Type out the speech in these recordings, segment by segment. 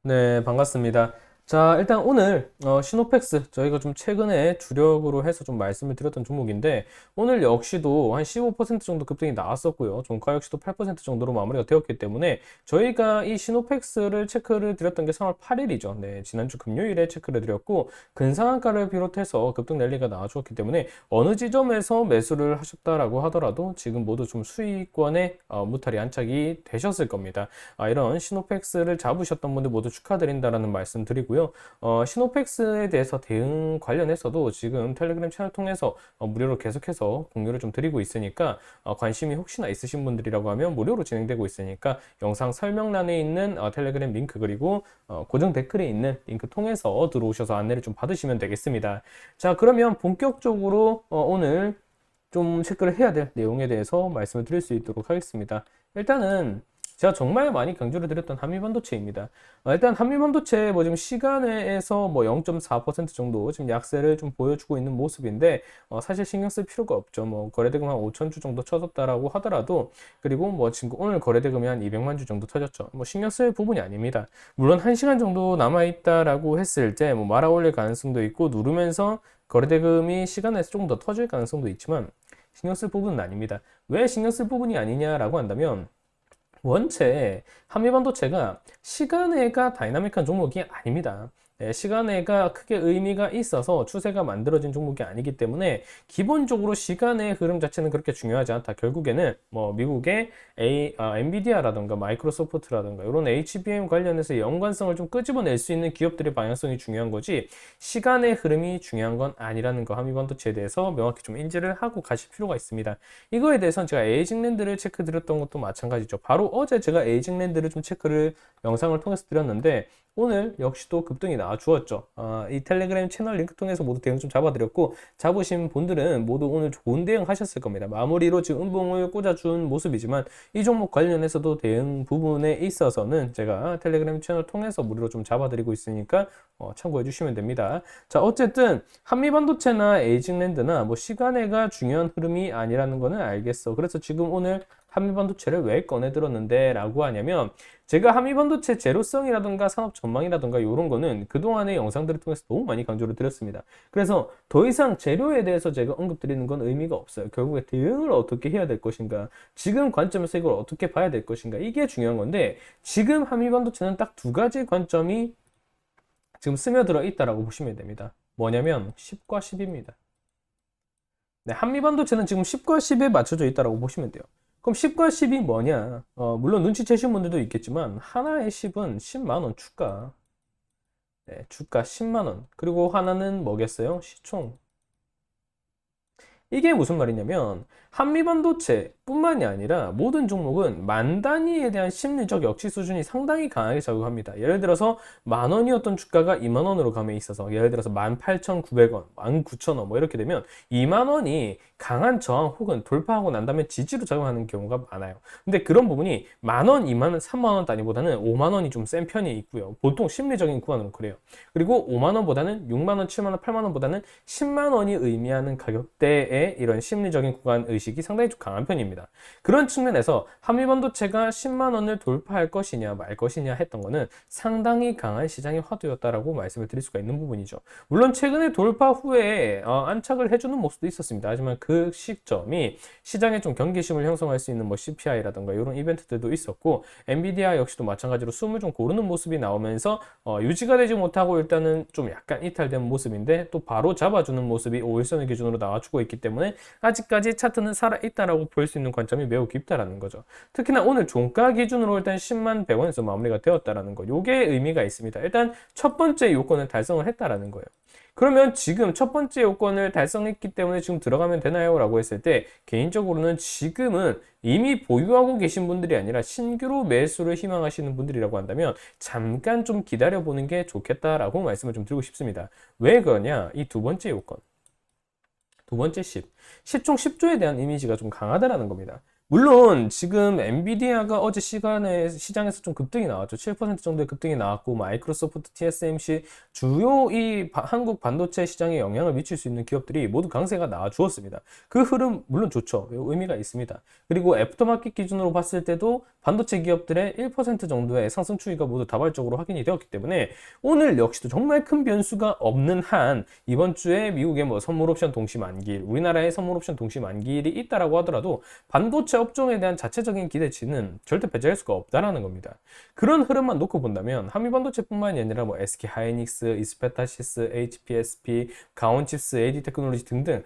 네, 반갑습니다. 자, 일단 오늘 시노펙스 저희가 좀 최근에 주력으로 해서 좀 말씀을 드렸던 종목인데 오늘 역시도 한 15% 정도 급등이 나왔었고요. 종가 역시도 8% 정도로 마무리가 되었기 때문에 저희가 이 시노펙스를 체크를 드렸던 게 3월 8일이죠. 네, 지난주 금요일에 체크를 드렸고 근상한가를 비롯해서 급등 랠리가 나와주었기 때문에 어느 지점에서 매수를 하셨다라고 하더라도 지금 모두 좀 수익권에 무탈이 안착이 되셨을 겁니다. 이런 시노펙스를 잡으셨던 분들 모두 축하드린다라는 말씀 드리고요. 시노펙스에 대해서 대응 관련해서도 지금 텔레그램 채널 통해서 무료로 계속해서 공유를 좀 드리고 있으니까 관심이 혹시나 있으신 분들이라고 하면 무료로 진행되고 있으니까 영상 설명란에 있는 텔레그램 링크 그리고 고정 댓글에 있는 링크 통해서 들어오셔서 안내를 좀 받으시면 되겠습니다. 자, 그러면 본격적으로 오늘 좀 체크를 해야 될 내용에 대해서 말씀을 드릴 수 있도록 하겠습니다. 일단은 제가 정말 많이 강조를 드렸던 한미반도체입니다. 일단 한미반도체 뭐 지금 시간에서 뭐 0.4% 정도 지금 약세를 좀 보여주고 있는 모습인데 사실 신경 쓸 필요가 없죠. 뭐 거래대금 한 5천 주 정도 쳐졌다라고 하더라도 그리고 뭐 지금 오늘 거래대금이 한 200만 주 정도 터졌죠. 뭐 신경 쓸 부분이 아닙니다. 물론 1시간 정도 남아 있다라고 했을 때 뭐 말아 올릴 가능성도 있고 누르면서 거래대금이 시간에서 조금 더 터질 가능성도 있지만 신경 쓸 부분은 아닙니다. 왜 신경 쓸 부분이 아니냐라고 한다면 원체 한미반도체가 시간애가 다이나믹한 종목이 아닙니다. 네, 시간애가 크게 의미가 있어서 추세가 만들어진 종목이 아니기 때문에 기본적으로 시간의 흐름 자체는 그렇게 중요하지 않다. 결국에는 뭐 미국의 엔비디아라든가 마이크로소프트라든가 이런 HBM 관련해서 연관성을 좀 끄집어낼 수 있는 기업들의 방향성이 중요한 거지 시간의 흐름이 중요한 건 아니라는 거 한미반도체에 대해서 명확히 좀 인지를 하고 가실 필요가 있습니다. 이거에 대해서는 제가 에이징랜드를 체크 드렸던 것도 마찬가지죠. 바로 어제 제가 에이징랜드를 좀 체크를 영상을 통해서 드렸는데 오늘 역시도 급등이 나와 주었죠. 이 텔레그램 채널 링크 통해서 모두 대응 좀 잡아드렸고 잡으신 분들은 모두 오늘 좋은 대응 하셨을 겁니다. 마무리로 지금 음봉을 꽂아준 모습이지만 이 종목 관련해서도 대응 부분에 있어서는 제가 텔레그램 채널 통해서 무료로 좀 잡아드리고 있으니까 참고해 주시면 됩니다. 자, 어쨌든 한미반도체나 에이징랜드나 뭐 시간애가 중요한 흐름이 아니라는 거는 알겠어. 그래서 지금 오늘 한미반도체를 왜 꺼내 들었는데 라고 하냐면 제가 한미반도체 제로성이라든가 산업 전망이라든가 이런 거는 그동안의 영상들을 통해서 너무 많이 강조를 드렸습니다. 그래서 더 이상 재료에 대해서 제가 언급드리는 건 의미가 없어요. 결국에 대응을 어떻게 해야 될 것인가, 지금 관점에서 이걸 어떻게 봐야 될 것인가, 이게 중요한 건데 지금 한미반도체는 딱 두 가지 관점이 지금 스며들어 있다라고 보시면 됩니다. 뭐냐면 10과 10입니다. 네, 한미반도체는 지금 10과 10에 맞춰져 있다라고 보시면 돼요. 그럼 10과 10이 뭐냐? 물론 눈치채신 분들도 있겠지만 하나의 10은 10만 원 주가. 네, 주가 10만 원. 그리고 하나는 뭐겠어요? 시총. 이게 무슨 말이냐면 한미반도체뿐만이 아니라 모든 종목은 만 단위에 대한 심리적 역시 수준이 상당히 강하게 작용합니다. 예를 들어서 만 원이었던 주가가 2만 원으로 감에 있어서 예를 들어서 18,900원, 19,000원 뭐 이렇게 되면 2만 원이 강한 저항 혹은 돌파하고 난 다음에 지지로 작용하는 경우가 많아요. 근데 그런 부분이 만 원, 2만 원, 3만 원 단위보다는 5만 원이 좀 센 편이 있고요. 보통 심리적인 구간으로 그래요. 그리고 5만 원보다는 6만 원, 7만 원, 8만 원보다는 10만 원이 의미하는 가격대의 이런 심리적인 구간 의식이 상당히 좀 강한 편입니다. 그런 측면에서 한미반도체가 10만 원을 돌파할 것이냐 말 것이냐 했던 거는 상당히 강한 시장의 화두였다라고 말씀을 드릴 수가 있는 부분이죠. 물론 최근에 돌파 후에 안착을 해주는 모습도 있었습니다. 하지만 그 시점이 시장에 좀 경계심을 형성할 수 있는 뭐 CPI라든가 이런 이벤트들도 있었고 엔비디아 역시도 마찬가지로 숨을 좀 고르는 모습이 나오면서 유지가 되지 못하고 일단은 좀 약간 이탈된 모습인데 또 바로 잡아주는 모습이 5일선을 기준으로 나와주고 있기 때문에 아직까지 차트는 살아있다라고 볼 수 있는 관점이 매우 깊다라는 거죠. 특히나 오늘 종가 기준으로 일단 10만 100원에서 마무리가 되었다라는 거. 요게 의미가 있습니다. 일단 첫 번째 요건을 달성을 했다라는 거예요. 그러면 지금 첫 번째 요건을 달성했기 때문에 지금 들어가면 되나요? 라고 했을 때 개인적으로는 지금은 이미 보유하고 계신 분들이 아니라 신규로 매수를 희망하시는 분들이라고 한다면 잠깐 좀 기다려보는 게 좋겠다라고 말씀을 좀 드리고 싶습니다. 왜 그러냐? 이 두 번째 요건. 두 번째 10. 10총 10조에 대한 이미지가 좀 강하다라는 겁니다. 물론 지금 엔비디아가 어제 시간에 시장에서 좀 급등이 나왔죠. 7% 정도의 급등이 나왔고 마이크로소프트, TSMC 주요 한국 반도체 시장에 영향을 미칠 수 있는 기업들이 모두 강세가 나와 주었습니다. 그 흐름 물론 좋죠. 의미가 있습니다. 그리고 애프터마켓 기준으로 봤을 때도 반도체 기업들의 1% 정도의 상승 추이가 모두 다발적으로 확인이 되었기 때문에 오늘 역시도 정말 큰 변수가 없는 한 이번 주에 미국의 뭐 선물 옵션 동시 만기일, 우리나라의 선물 옵션 동시 만기일이 있다라고 하더라도 반도체 업종에 대한 자체적인 기대치는 절대 배제할 수가 없다라는 겁니다. 그런 흐름만 놓고 본다면 한미반도체뿐만이 아니라 뭐 SK 하이닉스, 이스페타시스, HPSP, 가온칩스, AD테크놀로지 등등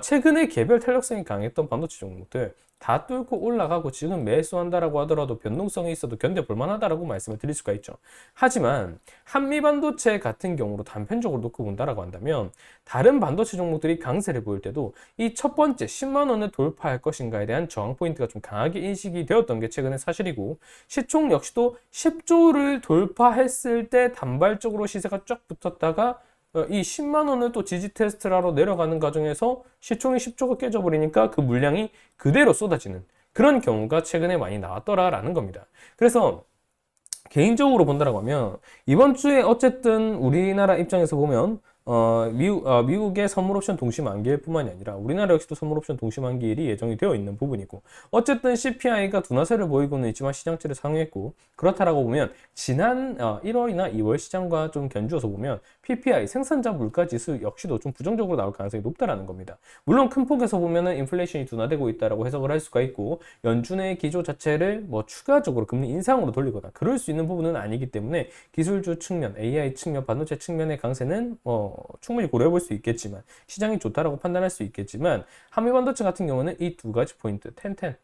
최근에 개별 탄력성이 강했던 반도체 종목들 다 뚫고 올라가고 지금 매수한다라고 하더라도 변동성이 있어도 견뎌볼 만하다라고 말씀을 드릴 수가 있죠. 하지만 한미반도체 같은 경우로 단편적으로 놓고 본다라고 한다면 다른 반도체 종목들이 강세를 보일 때도 이 첫 번째 10만 원을 돌파할 것인가에 대한 저항 포인트가 좀 강하게 인식이 되었던 게 최근의 사실이고 시총 역시도 10조를 돌파했을 때 단발적으로 시세가 쫙 붙었다가 이 10만 원을 또 지지 테스트를 하러 내려가는 과정에서 시총이 10조가 깨져버리니까 그 물량이 그대로 쏟아지는 그런 경우가 최근에 많이 나왔더라라는 겁니다. 그래서 개인적으로 본다라고 하면 이번 주에 어쨌든 우리나라 입장에서 보면 미국의 선물 옵션 동시 만기일 뿐만이 아니라 우리나라 역시도 선물 옵션 동시 만기일이 예정이 되어 있는 부분이고 어쨌든 CPI가 둔화세를 보이고는 있지만 시장치를 상회했고 그렇다라고 보면 지난 1월이나 2월 시장과 좀 견주어서 보면 PPI 생산자 물가 지수 역시도 좀 부정적으로 나올 가능성이 높다라는 겁니다. 물론 큰 폭에서 보면은 인플레이션이 둔화되고 있다라고 해석을 할 수가 있고 연준의 기조 자체를 뭐 추가적으로 금리 인상으로 돌리거나 그럴 수 있는 부분은 아니기 때문에 기술주 측면, AI 측면, 반도체 측면의 강세는 충분히 고려해 볼 수 있겠지만 시장이 좋다라고 판단할 수 있겠지만 한미반도체 같은 경우는 이 두 가지 포인트 10,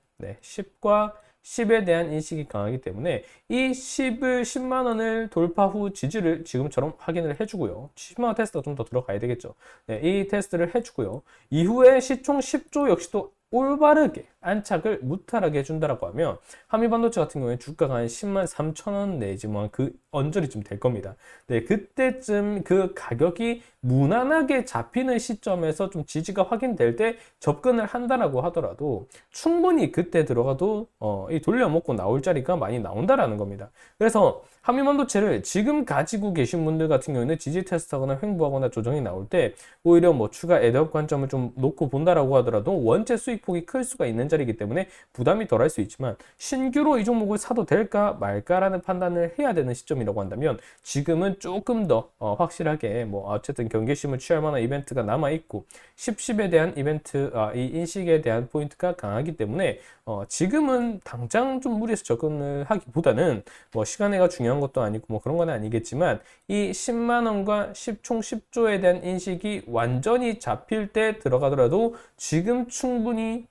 10과 10에 대한 인식이 강하기 때문에 이 10만 원을 돌파 후 지지를 지금처럼 확인을 해주고요. 10만 원 테스트가 좀 더 들어가야 되겠죠. 네, 이 테스트를 해주고요. 이후에 시총 10조 역시도 올바르게 안착을 무탈하게 해준다라고 하면 한미반도체 같은 경우에 주가가 한 10만 3천 원 내지 뭐 그 언저리쯤 될 겁니다. 네, 그때쯤 그 가격이 무난하게 잡히는 시점에서 좀 지지가 확인될 때 접근을 한다라고 하더라도 충분히 그때 들어가도 이 돌려먹고 나올 자리가 많이 나온다라는 겁니다. 그래서 한미반도체를 지금 가지고 계신 분들 같은 경우에는 지지 테스트하거나 횡보하거나 조정이 나올 때 오히려 뭐 추가 애드업 관점을 좀 놓고 본다라고 하더라도 원체 수익폭이 클 수가 있는 자리이기 때문에 부담이 덜할 수 있지만 신규로 이 종목을 사도 될까 말까라는 판단을 해야 되는 시점이라고 한다면 지금은 조금 더 확실하게 뭐 어쨌든 경계심을 취할 만한 이벤트가 남아 있고 10에 대한 이벤트 이 인식에 대한 포인트가 강하기 때문에 지금은 당장 좀 무리해서 접근을 하기보다는 뭐 시간애가 중요한 것도 아니고 뭐 그런 건 아니겠지만 이 10만 원과 총 10조에 대한 인식이 완전히 잡힐 때 들어가더라도 지금 충분히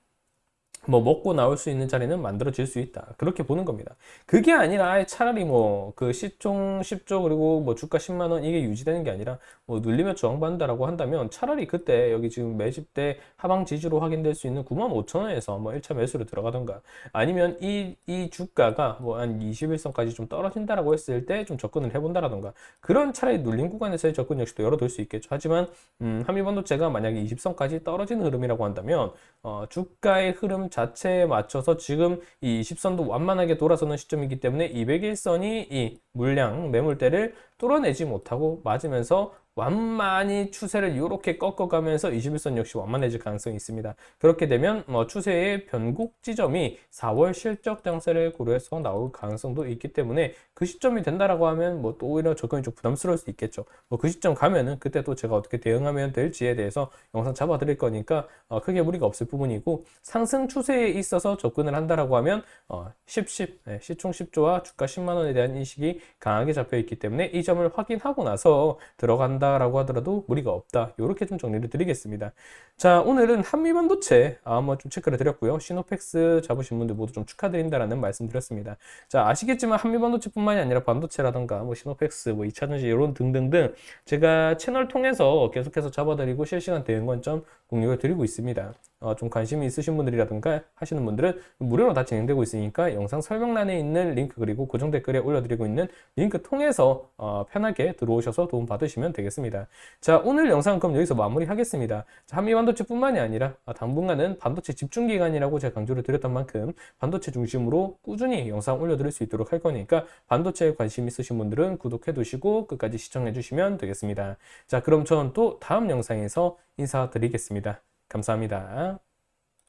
뭐 먹고 나올 수 있는 자리는 만들어질 수 있다. 그렇게 보는 겁니다. 그게 아니라 차라리 뭐 그 시총 10조 그리고 뭐 주가 10만 원 이게 유지되는 게 아니라 뭐 눌리며 저항받는다라고 한다면 차라리 그때 여기 지금 매집 때 하방 지지로 확인될 수 있는 9만 5천 원에서 뭐 1차 매수로 들어가던가 아니면 이 주가가 뭐 한 21선까지 좀 떨어진다라고 했을 때 좀 접근을 해본다라던가 그런 차라리 눌린 구간에서의 접근 역시도 열어둘 수 있겠죠. 하지만 한미반도체가 만약에 20선까지 떨어지는 흐름이라고 한다면 주가의 흐름 자체에 맞춰서 지금 이 20선도 완만하게 돌아서는 시점이기 때문에 201선이 이 물량 매물대를 뚫어내지 못하고 맞으면서 완만히 추세를 이렇게 꺾어가면서 21선 역시 완만해질 가능성이 있습니다. 그렇게 되면 추세의 변곡 지점이 4월 실적 장세를 고려해서 나올 가능성도 있기 때문에 그 시점이 된다라고 하면 뭐 또 오히려 접근이 좀 부담스러울 수 있겠죠. 뭐 그 시점 가면은 그때 또 제가 어떻게 대응하면 될지에 대해서 영상 잡아 드릴 거니까 크게 무리가 없을 부분이고 상승 추세에 있어서 접근을 한다라고 하면 10, 시총 10조와 주가 10만 원에 대한 인식이 강하게 잡혀 있기 때문에 이 점을 확인하고 나서 들어간다라고 하더라도 무리가 없다. 이렇게 좀 정리를 드리겠습니다. 자, 오늘은 한미반도체 한번 좀 체크를 드렸고요. 시노펙스 잡으신 분들 모두 좀 축하드린다라는 말씀 드렸습니다. 자, 아시겠지만 한미반도체뿐만이 아니라 반도체라던가 뭐 시노펙스, 뭐 2차전지 이런 등등등 제가 채널 통해서 계속해서 잡아드리고 실시간 대응 관점 공유를 드리고 있습니다. 좀 관심이 있으신 분들이라든가 하시는 분들은 무료로 다 진행되고 있으니까 영상 설명란에 있는 링크 그리고 고정 댓글에 올려드리고 있는 링크 통해서 편하게 들어오셔서 도움 받으시면 되겠습니다. 자, 오늘 영상은 그럼 여기서 마무리하겠습니다. 자, 한미 반도체뿐만이 아니라 당분간은 반도체 집중 기간이라고 제가 강조를 드렸던 만큼 반도체 중심으로 꾸준히 영상 올려드릴 수 있도록 할 거니까 반도체에 관심 있으신 분들은 구독해 두시고 끝까지 시청해 주시면 되겠습니다. 자, 그럼 저는 또 다음 영상에서 인사드리겠습니다. 감사합니다.